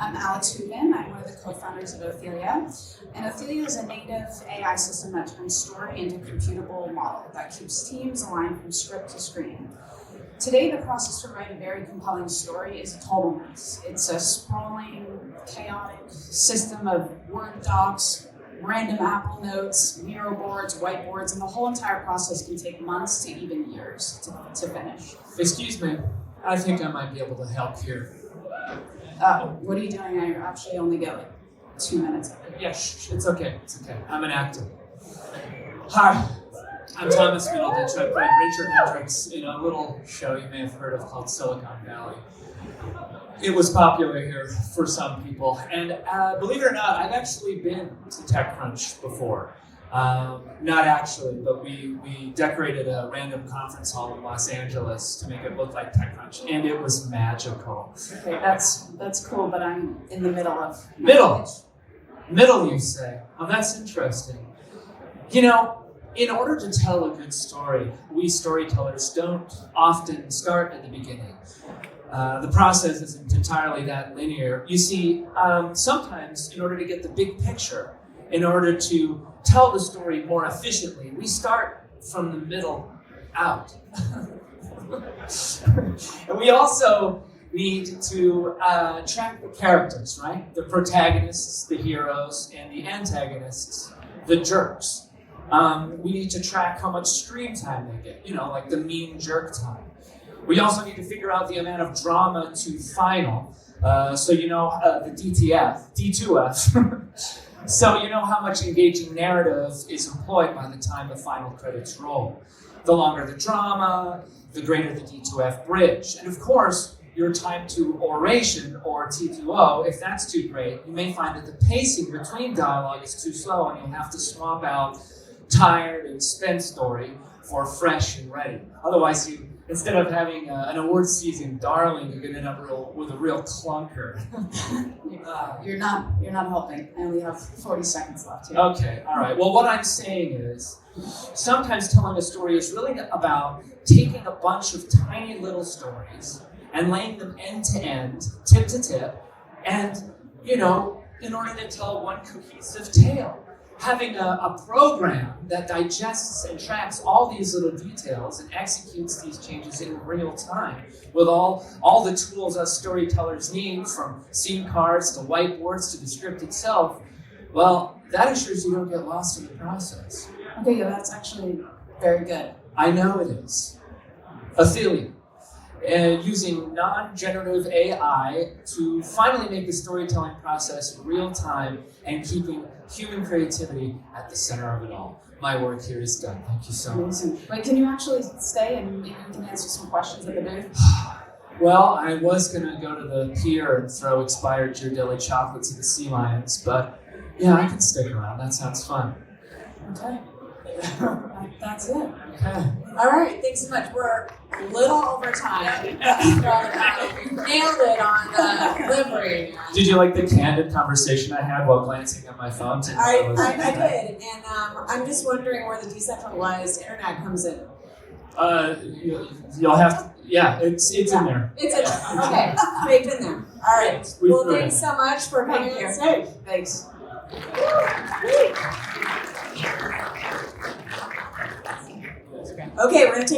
I'm Alex Hooven. I'm one of the co-founders of Othelia. And Othelia is a native AI system that turns story into a computable model that keeps teams aligned from script to screen. Today, the process to write a very compelling story is a total mess. It's a sprawling, chaotic system of Word docs, random Apple notes, Miro boards, whiteboards, and the whole entire process can take months to even years to finish. Excuse me, I think I might be able to help here. What are you doing? I actually only get like 2 minutes. Yeah, it's okay, I'm an actor. Hi, I'm Thomas Middleditch. I played Richard Hendricks in a little show you may have heard of called Silicon Valley. It was popular here for some people, and believe it or not, I've actually been to TechCrunch before. Not actually, but we decorated a random conference hall in Los Angeles to make it look like TechCrunch, and it was magical. Okay, that's cool, but I'm in the middle of... Middle, you say? Oh, that's interesting. You know, in order to tell a good story, we storytellers don't often start at the beginning. The process isn't entirely that linear. You see, sometimes in order to get the big picture, in order to tell the story more efficiently, we start from the middle out. And we also need to track the characters, right? The protagonists, the heroes, and the antagonists, the jerks. We need to track how much screen time they get, like the mean jerk time. We also need to figure out the amount of drama to final, so the D2F, so you know how much engaging narrative is employed by the time the final credits roll. The longer the drama, the greater the D2F bridge. And of course, your time to oration, or T2O, if that's too great, you may find that the pacing between dialogue is too slow and you'll have to swap out tired and spent story for fresh and ready. Otherwise, instead of having an award-season darling, you're going to end up with a real clunker. You're not helping. I only have 40 seconds left here. Okay, all right. Well, what I'm saying is, sometimes telling a story is really about taking a bunch of tiny little stories and laying them end to end, tip to tip, and, in order to tell one cohesive tale. Having a program that digests and tracks all these little details and executes these changes in real time with all the tools us storytellers need, from scene cards to whiteboards to the script itself, well, that assures you don't get lost in the process. Okay, yeah, that's actually very good. I know it is. Othelia, using non-generative AI to finally make the storytelling process real time and keeping human creativity at the center of it all. My work here is done. Thank you so much. Amazing. Wait, can you actually stay and maybe you can answer some questions at the booth? Well, I was going to go to the pier and throw expired Ghirardelli chocolates at the sea lions, but yeah, I can stick around. That sounds fun. Okay. That's it. Okay. All right, thanks so much. We're a little over time. We nailed it on the delivery. Did you like the candid conversation I had while glancing at my phone? I did, and I'm just wondering where the decentralized internet comes in. You'll have to, yeah, it's in there. It's in there. Okay, baked in there. All right. Well, thanks so much for coming on stage. Thanks. Okay, we're going to take